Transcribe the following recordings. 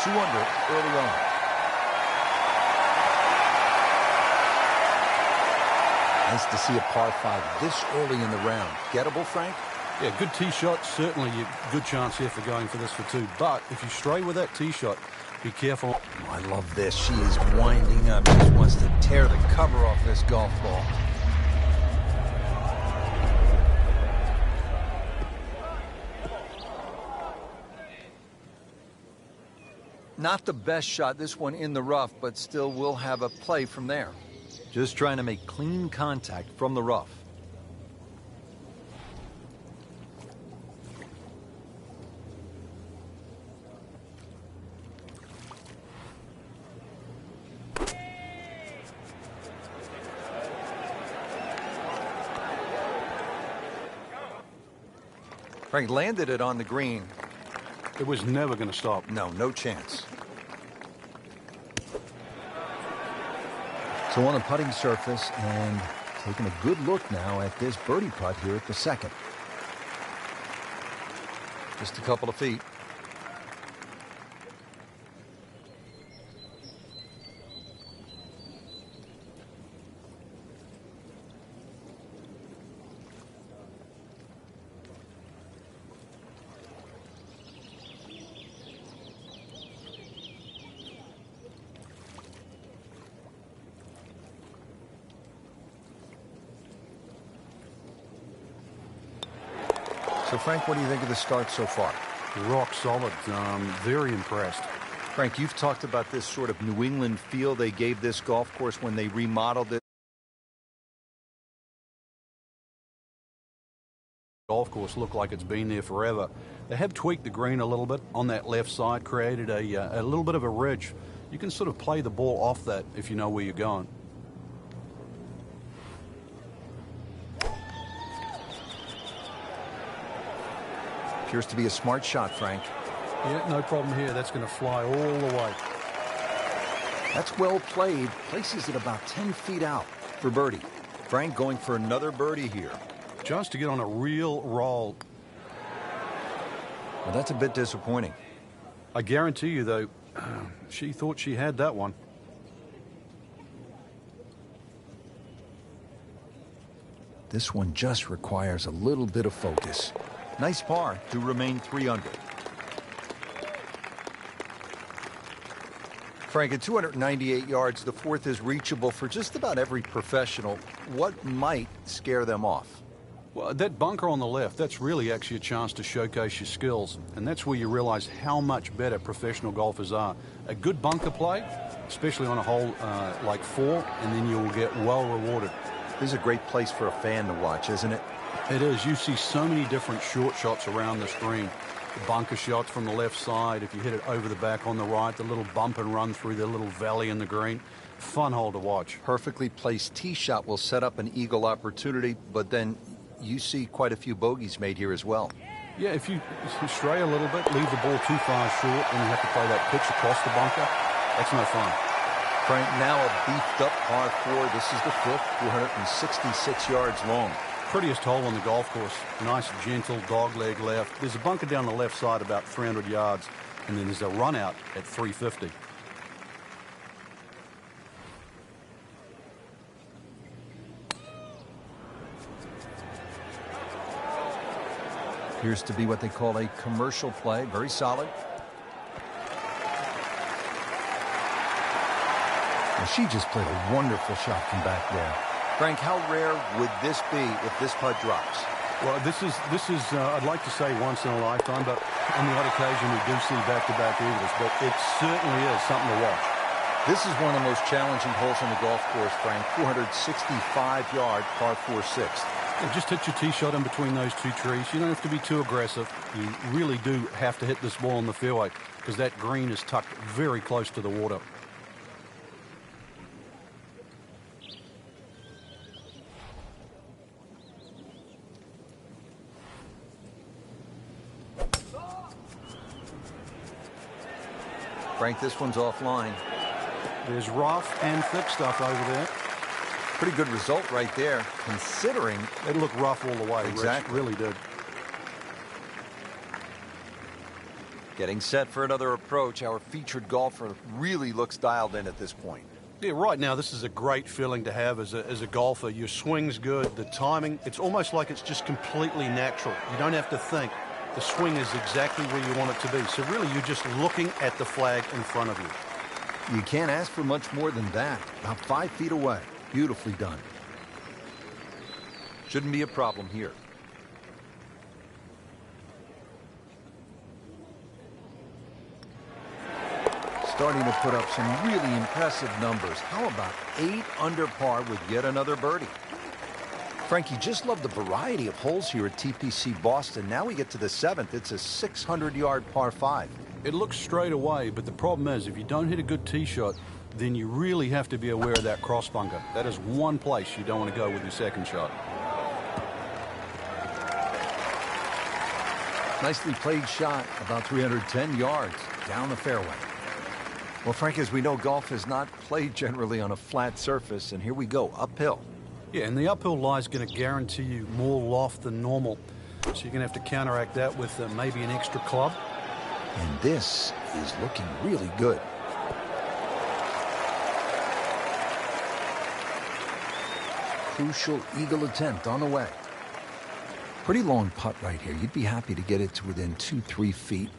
2 under early on. Nice to see a par 5 this early in the round. Gettable, Frank? Yeah, good tee shot. Certainly a good chance here for going for this for 2. But if you stray with that tee shot, be careful. Oh, I love this. She is winding up. She just wants to tear the cover off this golf ball. Not the best shot, this one in the rough, but still will have a play from there. Just trying to make clean contact from the rough. Frank landed it on the green. It was never going to stop. No, no chance. So on the putting surface, and taking a good look now at this birdie putt here at the second. Just a couple of feet. So, Frank, what do you think of the start so far? Rock solid. Very impressed. Frank, you've talked about this sort of New England feel they gave this golf course when they remodeled it. Golf course looked like it's been there forever. They have tweaked the green a little bit on that left side, created a little bit of a ridge. You can sort of play the ball off that if you know where you're going. Appears to be a smart shot, Frank. Yeah, no problem here. That's going to fly all the way. That's well played. Places it about 10 feet out for birdie. Frank going for another birdie here. Chance to get on a real roll. Well, that's a bit disappointing. I guarantee you, though, she thought she had that one. This one just requires a little bit of focus. Nice par to remain 3 under. Frank, at 298 yards, the fourth is reachable for just about every professional. What might scare them off? Well, that bunker on the left, that's really actually a chance to showcase your skills. And that's where you realize how much better professional golfers are. A good bunker play, especially on a hole like 4, and then you'll get well rewarded. This is a great place for a fan to watch, isn't it? It is. You see so many different short shots around this green. The bunker shots from the left side, if you hit it over the back on the right, the little bump and run through the little valley in the green. Fun hole to watch. Perfectly placed tee shot will set up an eagle opportunity, but then you see quite a few bogeys made here as well. Yeah, if you stray a little bit, leave the ball too far short, and you have to play that pitch across the bunker, that's no fun. Frank, now a beefed up par 4. This is the fifth, 466 yards long. Prettiest hole on the golf course. Nice, gentle dogleg left. There's a bunker down the left side about 300 yards, and then there's a run out at 350. Appears to be what they call a commercial play. Very solid. Well, she just played a wonderful shot from back there. Frank, how rare would this be if this putt drops? Well, this is I'd like to say once in a lifetime, but on the odd occasion we do see back-to-back eagles, but it certainly is something to watch. This is one of the most challenging holes on the golf course, Frank. 265-yard par 4-6. Yeah, just hit your tee shot in between those two trees. You don't have to be too aggressive. You really do have to hit this ball in the fairway because that green is tucked very close to the water. Frank, this one's offline. There's rough and thick stuff over there. Pretty good result right there, considering it looked rough all the way. Exactly. Rich, really did. Getting set for another approach, our featured golfer really looks dialed in at this point. Yeah, right now this is a great feeling to have as a golfer. Your swing's good, the timing, it's almost like it's just completely natural. You don't have to think. The swing is exactly where you want it to be. So really you're just looking at the flag in front of you. You can't ask for much more than that. About 5 feet away. Beautifully done. Shouldn't be a problem here. Starting to put up some really impressive numbers. How about 8 under par with yet another birdie? Frank, you just love the variety of holes here at TPC Boston. Now we get to the 7th. It's a 600-yard par 5. It looks straight away, but the problem is if you don't hit a good tee shot, then you really have to be aware of that cross bunker. That is one place you don't want to go with your second shot. Nicely played shot, about 310 yards down the fairway. Well, Frank, as we know, golf is not played generally on a flat surface, and here we go, uphill. Yeah, and the uphill lie is going to guarantee you more loft than normal. So you're going to have to counteract that with maybe an extra club. And this is looking really good. Crucial eagle attempt on the way. Pretty long putt right here. You'd be happy to get it to within 2-3 feet.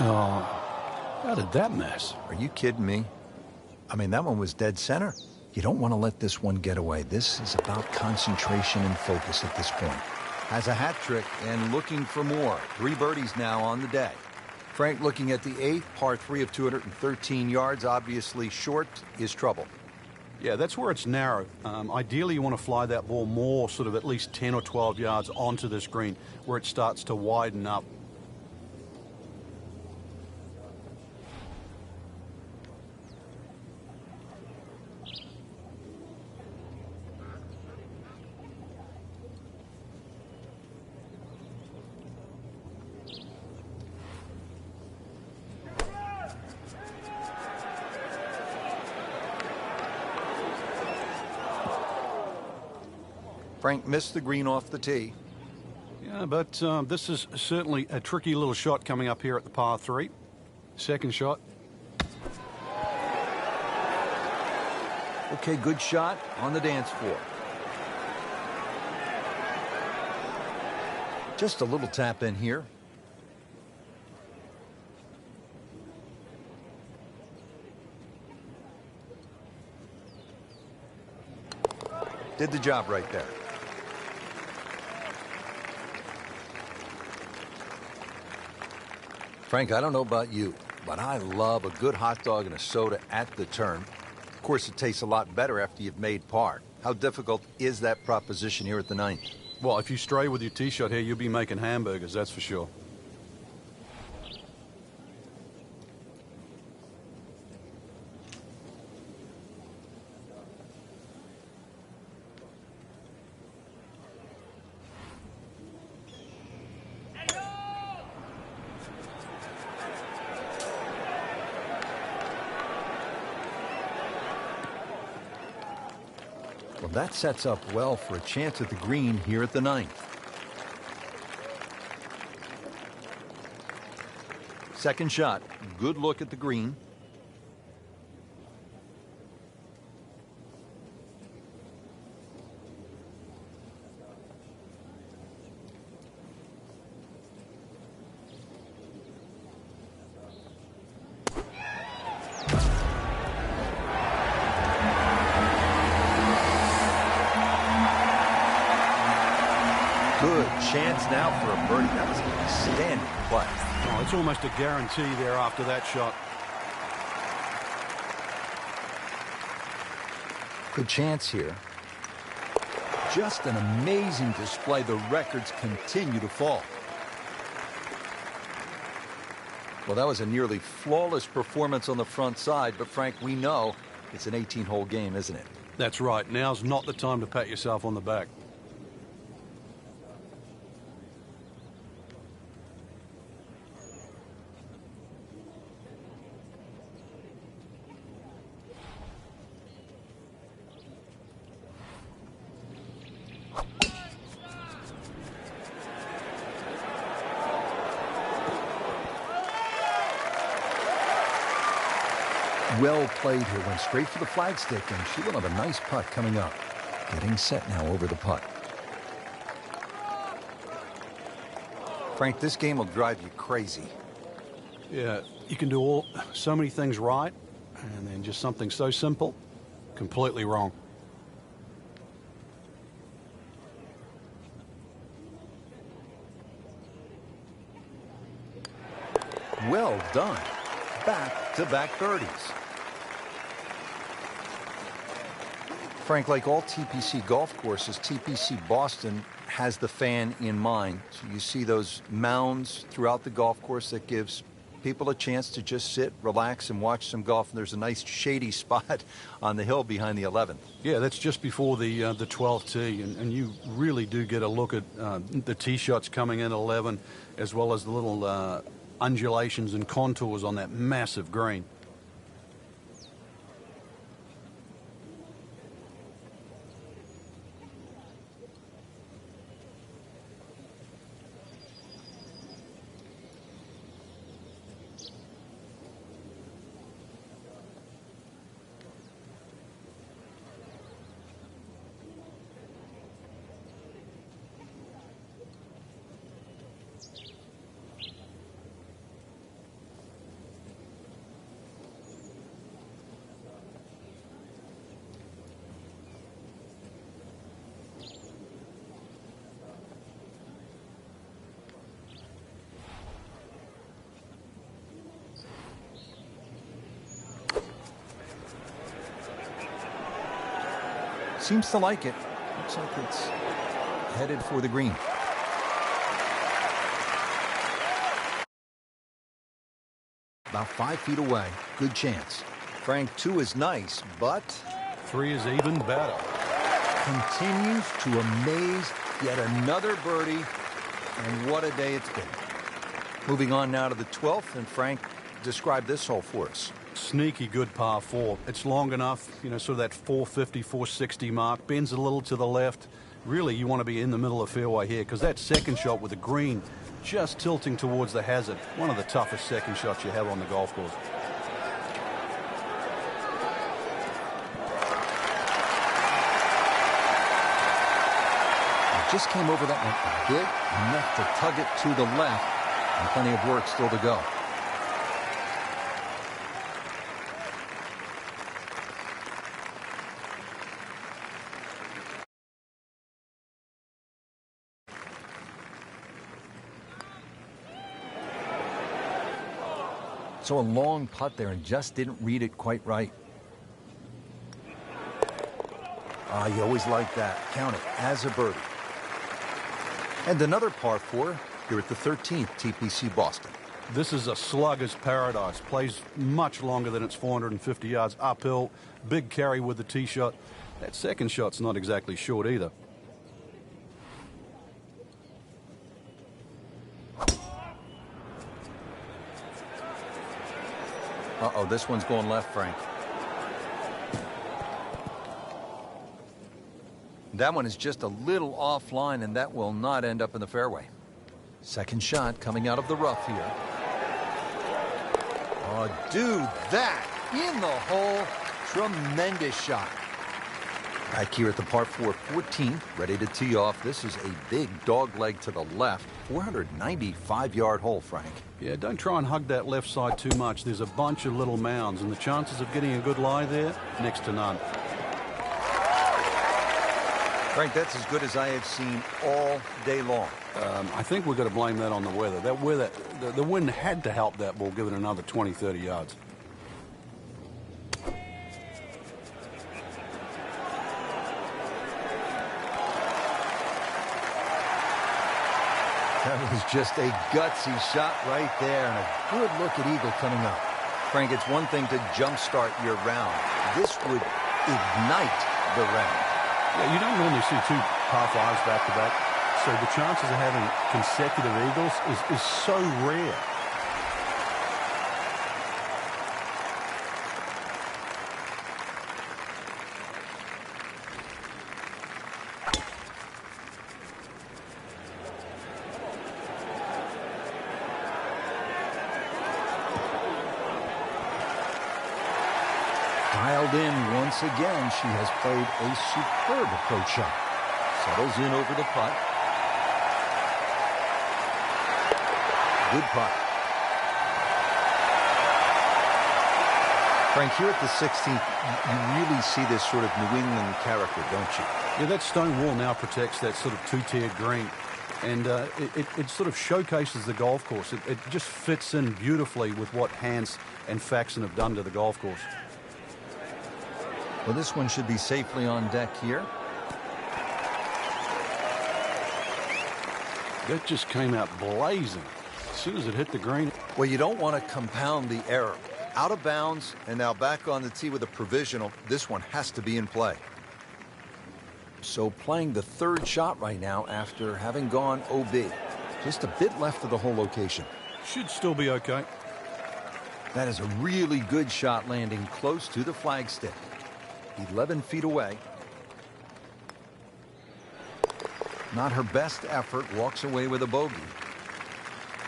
Oh, how did that miss? Are you kidding me? I mean, that one was dead center. You don't want to let this one get away. This is about concentration and focus at this point. Has a hat trick and looking for more. 3 birdies now on the day. Frank, looking at the 8th, par 3 of 213 yards, obviously short, is trouble. Yeah, that's where it's narrow. Ideally, you want to fly that ball more, sort of at least 10 or 12 yards onto this green, where it starts to widen up. Frank missed the green off the tee. Yeah, but this is certainly a tricky little shot coming up here at the par 3. Second shot. Okay, good shot on the dance floor. Just a little tap in here. Did the job right there. Frank, I don't know about you, but I love a good hot dog and a soda at the turn. Of course, it tastes a lot better after you've made par. How difficult is that proposition here at the 9th? Well, if you stray with your tee shot here, you'll be making hamburgers, that's for sure. Well, that sets up well for a chance at the green here at the 9th. Second shot, good look at the green. Good chance now for a birdie. That was an outstanding play. Oh, it's almost a guarantee there after that shot. Good chance here. Just an amazing display. The records continue to fall. Well, that was a nearly flawless performance on the front side, but Frank, we know it's an 18-hole game, isn't it? That's right. Now's not the time to pat yourself on the back. Well played here. Went straight for the flagstick, and she will have a nice putt coming up. Getting set now over the putt. Frank, this game will drive you crazy. Yeah, you can do so many things right, and then just something so simple, completely wrong. Well done. Back-to-back birdies. Frank, like all TPC golf courses, TPC Boston has the fan in mind. So you see those mounds throughout the golf course that gives people a chance to just sit, relax, and watch some golf. And there's a nice shady spot on the hill behind the 11th. Yeah, that's just before the 12th tee, and you really do get a look at the tee shots coming in 11, as well as the little undulations and contours on that massive green. Seems to like it. Looks like it's headed for the green. About 5 feet away. Good chance. Frank, 2 is nice, but 3 is even better. Continues to amaze. Yet another birdie. And what a day it's been. Moving on now to the 12th. And Frank, describe this hole for us. Sneaky good par 4. It's long enough, you know, sort of that 450, 460 mark. Bends a little to the left. Really, you want to be in the middle of fairway here, because that second shot with the green just tilting towards the hazard. One of the toughest second shots you have on the golf course. It just came over that one a bit, enough to tug it to the left, and plenty of work still to go. So a long putt there and just didn't read it quite right. You always like that. Count it as a birdie. And another par 4 here at the 13th TPC Boston. This is a slugger's paradise. Plays much longer than its 450 yards uphill. Big carry with the tee shot. That second shot's not exactly short either. Uh-oh, this one's going left, Frank. That one is just a little offline, and that will not end up in the fairway. Second shot coming out of the rough here. Oh, dude, that in the hole. Tremendous shot. Back here at the par 4 14th, ready to tee off. This is a big dog leg to the left. 495-yard hole, Frank. Yeah, don't try and hug that left side too much. There's a bunch of little mounds, and the chances of getting a good lie there, next to none. Frank, that's as good as I have seen all day long. I think we've got to blame that on the weather. That weather, the wind had to help that ball give it another 20, 30 yards. That was just a gutsy shot right there, and a good look at eagle coming up. Frank, it's one thing to jumpstart your round. This would ignite the round. Yeah, you don't normally see 2 par 5s back-to-back, so the chances of having consecutive eagles is so rare. dialed in once again. She has played a superb approach shot. Settles in over the putt. Good putt. Frank, here at the 16th, you really see this sort of New England character, don't you? Yeah, that stone wall now protects that sort of two-tiered green. And it sort of showcases the golf course. It just fits in beautifully with what Hans and Faxon have done to the golf course. Well, this one should be safely on deck here. That just came out blazing as soon as it hit the green. Well, you don't want to compound the error. Out of bounds, and now back on the tee with a provisional. This one has to be in play. So playing the third shot right now after having gone OB. Just a bit left of the hole location. Should still be okay. That is a really good shot landing close to the flagstick. 11 feet away. Not her best effort, walks away with a bogey.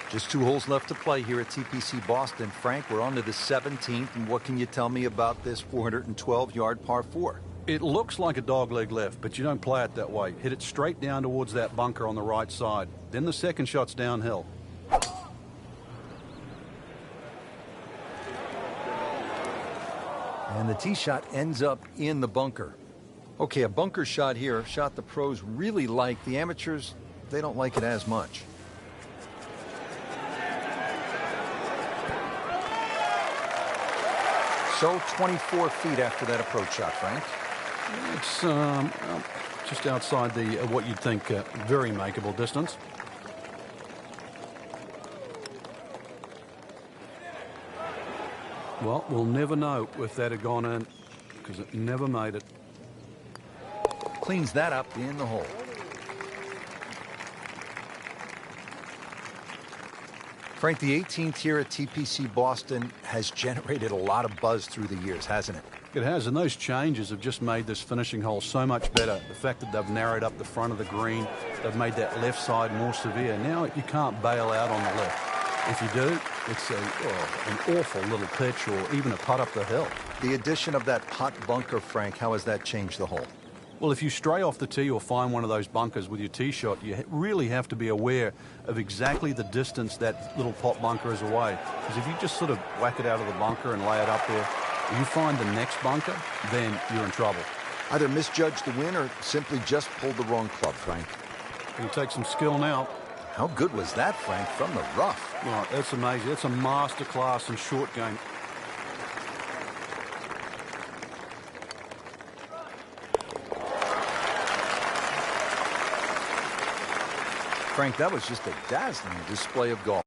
Just 2 holes left to play here at TPC Boston. Frank, we're on to the 17th, and what can you tell me about this 412-yard par 4? It looks like a dogleg left, but you don't play it that way. Hit it straight down towards that bunker on the right side. Then the second shot's downhill. And the tee shot ends up in the bunker. Okay, a bunker shot here, a shot the pros really like. The amateurs, they don't like it as much. So 24 feet after that approach shot, Frank. It's just outside the what you'd think very makeable distance. Well, we'll never know if that had gone in because it never made it. Cleans that up in the hole. Frank, the 18th here at TPC Boston has generated a lot of buzz through the years, hasn't it? It has, and those changes have just made this finishing hole so much better. The fact that they've narrowed up the front of the green, they've made that left side more severe. Now you can't bail out on the left. If you do, it's an awful little pitch or even a putt up the hill. The addition of that putt bunker, Frank, how has that changed the hole? Well, if you stray off the tee or find one of those bunkers with your tee shot, you really have to be aware of exactly the distance that little pot bunker is away. Because if you just sort of whack it out of the bunker and lay it up there, you find the next bunker, then you're in trouble. Either misjudged the win or simply just pulled the wrong club, Frank. It'll take some skill now. How good was that, Frank, from the rough? Right, that's amazing. That's a master class in short game. Frank, that was just a dazzling display of golf.